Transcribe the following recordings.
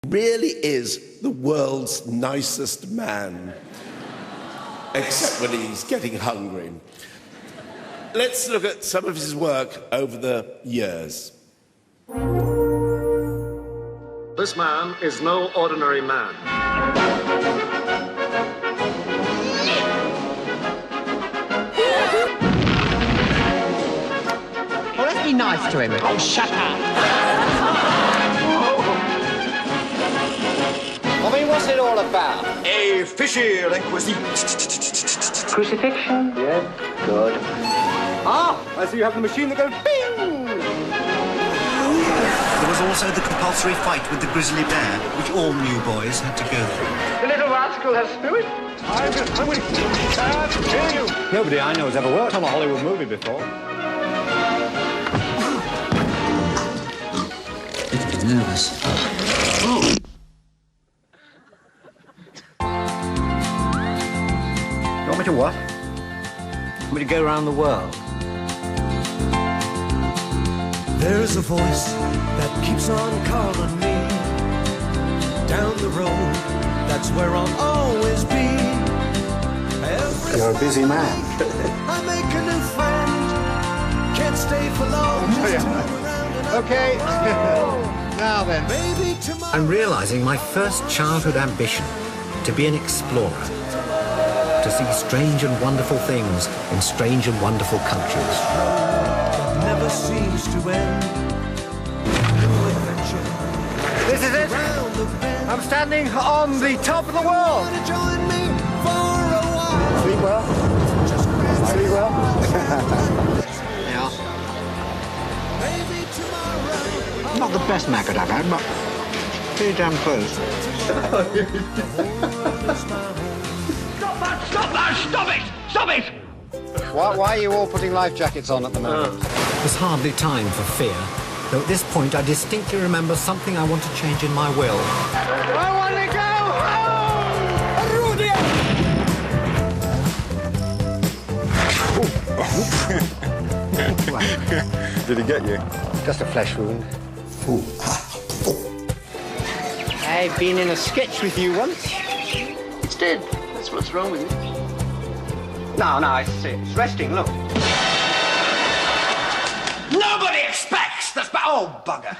really is the world's nicest man. Except when he's getting hungry. Let's look at some of his work over the years. This man is no ordinary man. Well, let's be nice to him. Oh, shut up. I mean, what's it all about? A fishy requisite. Crucifixion? Yes. Good. Ah, I see you have the machine that goes bing! There was also the compulsory fight with the grizzly bear, which all new boys had to go through. The little rascal has spirit. I'm going to kill you. Nobody I know has ever worked on a Hollywood movie before. Nervous. You want me to what? Want me to go around the world? There's a voice that keeps on calling me down the road, that's where I'll always be. You're a busy man. I make a new friend, can't stay for long. Okay. Now then. Maybe tomorrow. I'm realizing my first childhood ambition, to be an explorer, to see strange and wonderful things in strange and wonderful countries. That never seems to end. This is it. I'm standing on the top of the world. Join me for a while. Sleep well. Sleep well. Yeah. Maybe tomorrow. Not the best maggot I've had, but pretty damn close. Stop that! Stop that! Stop it! Stop it! Why are you all putting life jackets on at the moment? There's hardly time for fear, though at this point I distinctly remember something I want to change in my will. I want to go home! Did he get you? Just a flesh wound. I've been in a sketch with you once. It's dead. That's what's wrong with it. No, it's resting, look. Nobody expects this, but oh, bugger.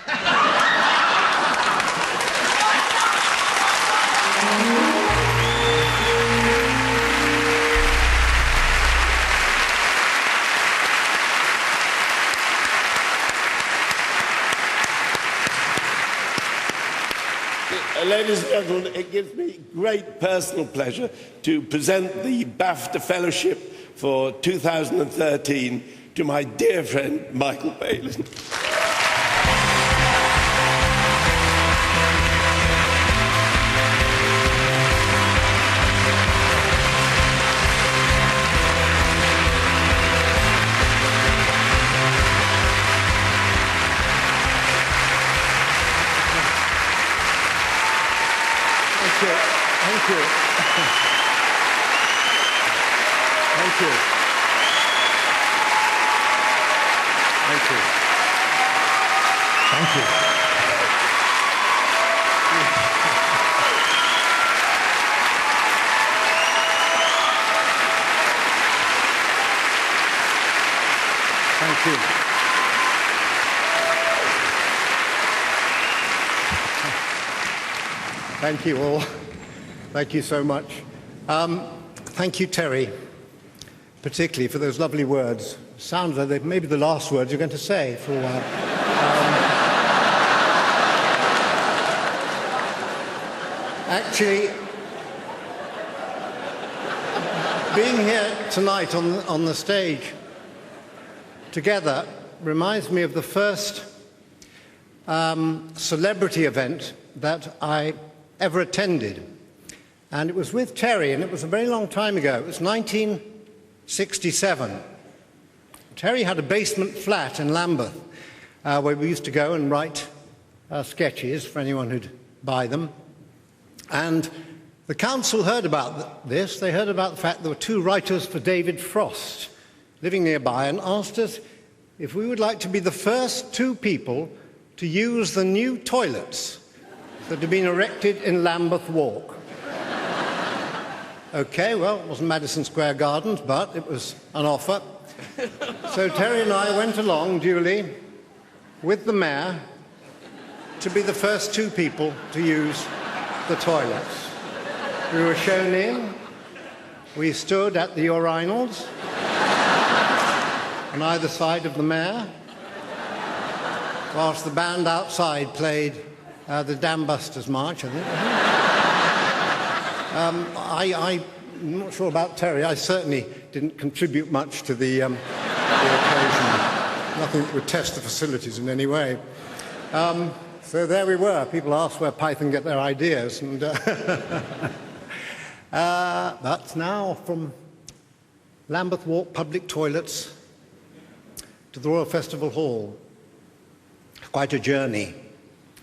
Ladies and gentlemen, it gives me great personal pleasure to present the Bafta Fellowship for 2013 to my dear friend, Michael Palin. Thank you. Thank you. Thank you. Thank you. Thank you. Thank you all. Thank you so much. Thank you, Terry, particularly for those lovely words. Sounds like they may be the last words you're going to say for a while. Actually, being here tonight on the stage together reminds me of the first celebrity event that I ever attended. And it was with Terry, and it was a very long time ago. It was 1967. Terry had a basement flat in Lambeth, where we used to go and write sketches for anyone who'd buy them. And the council heard about this. They heard about the fact there were two writers for David Frost living nearby and asked us if we would like to be the first two people to use the new toilets that had been erected in Lambeth Walk. OK, well, it wasn't Madison Square Gardens, but it was an offer. So Terry and I went along duly with the mayor to be the first two people to use the toilets. We were shown in. We stood at the urinals on either side of the mayor, whilst the band outside played the Dam Busters March, I think. I'm not sure about Terry. I certainly didn't contribute much to the occasion. Nothing that would test the facilities in any way. So there we were. People asked where Python get their ideas. And, but now from Lambeth Walk public toilets to the Royal Festival Hall. Quite a journey,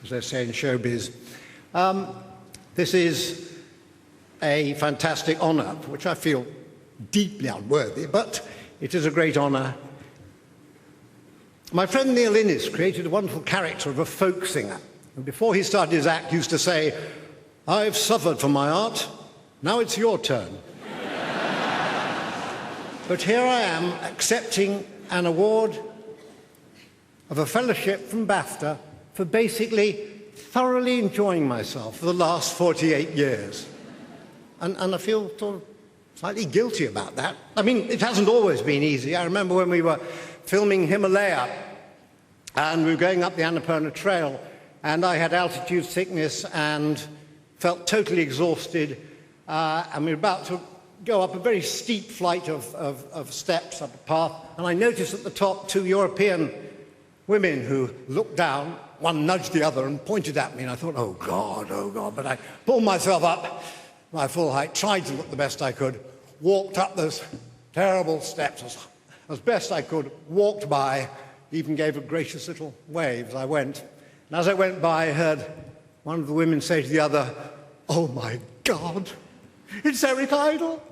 as they say in showbiz. This is a fantastic honour, which I feel deeply unworthy, but it is a great honour. My friend Neil Innes created a wonderful character of a folk singer, and before he started his act used to say, "I've suffered for my art, now it's your turn." But here I am accepting an award of a fellowship from Bafta for basically thoroughly enjoying myself for the last 48 years. And I feel sort of slightly guilty about that. I mean, it hasn't always been easy. I remember when we were filming Himalaya and we were going up the Annapurna Trail and I had altitude sickness and felt totally exhausted and we were about to go up a very steep flight of steps up a path, and I noticed at the top two European women who looked down. One nudged the other and pointed at me, and I thought, oh God, but I pulled myself up my full height, tried to look the best I could, walked up those terrible steps as best I could, walked by, even gave a gracious little wave as I went. And as I went by, I heard one of the women say to the other, "Oh my God, it's Eric Idle."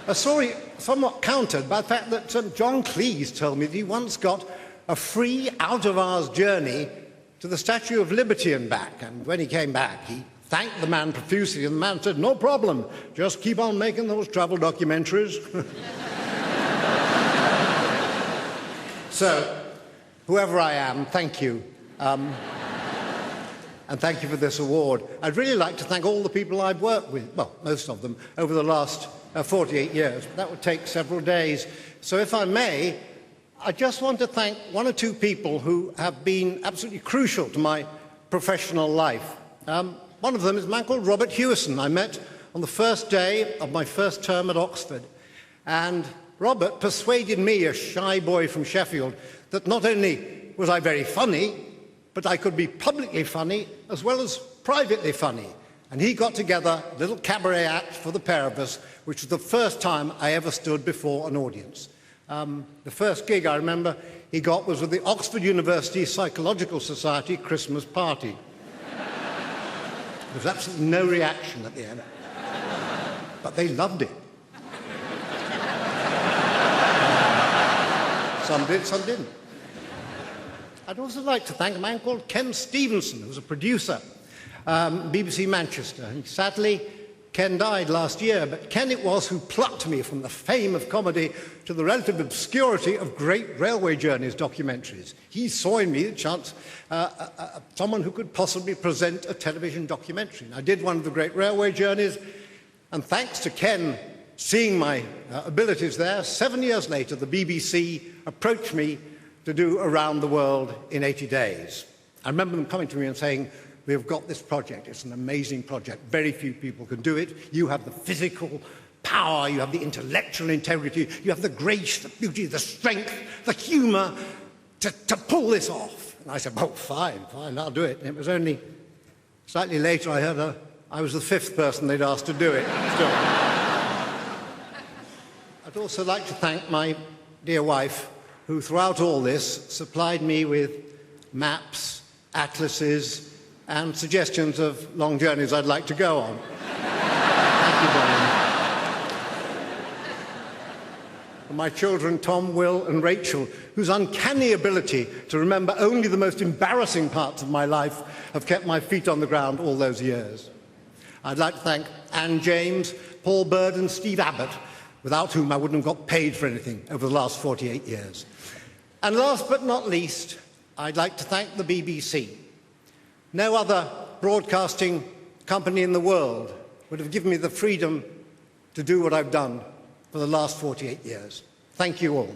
A story somewhat countered by the fact that John Cleese told me that he once got a free out-of-hours journey to the Statue of Liberty and back. And when he came back, he thanked the man profusely, and the man said, "No problem, just keep on making those travel documentaries." So, whoever I am, thank you. And thank you for this award. I'd really like to thank all the people I've worked with, well, most of them, over the last 48 years. But that would take several days. So if I may, I just want to thank one or two people who have been absolutely crucial to my professional life. One of them is a man called Robert Hewison. I met on the first day of my first term at Oxford. And Robert persuaded me, a shy boy from Sheffield, that not only was I very funny, but I could be publicly funny as well as privately funny. And he got together a little cabaret act for the pair of us, which was the first time I ever stood before an audience. The first gig I remember he got was with the Oxford University Psychological Society Christmas party. There was absolutely no reaction at the end. But they loved it. Some did, some didn't. I'd also like to thank a man called Ken Stevenson, who was a producer, BBC Manchester. And sadly, Ken died last year, but Ken it was who plucked me from the fame of comedy to the relative obscurity of great railway journeys documentaries. He saw in me the chance, someone who could possibly present a television documentary. And I did one of the great railway journeys, and thanks to Ken seeing my abilities there, 7 years later, the BBC approached me to do Around the World in 80 days. I remember them coming to me and saying, "We've got this project. It's an amazing project. Very few people can do it. You have the physical power, you have the intellectual integrity, you have the grace, the beauty, the strength, the humour to pull this off." And I said, "Oh, fine, I'll do it." And it was only slightly later I heard I was the fifth person they'd asked to do it. Still. I'd also like to thank my dear wife, who throughout all this supplied me with maps, atlases, and suggestions of long journeys I'd like to go on. Thank you, Brian. my children Tom, Will and Rachel, whose uncanny ability to remember only the most embarrassing parts of my life have kept my feet on the ground all those years. I'd like to thank Anne James, Paul Bird and Steve Abbott, without whom I wouldn't have got paid for anything over the last 48 years. And last but not least, I'd like to thank the BBC. No other broadcasting company in the world would have given me the freedom to do what I've done for the last 48 years. Thank you all.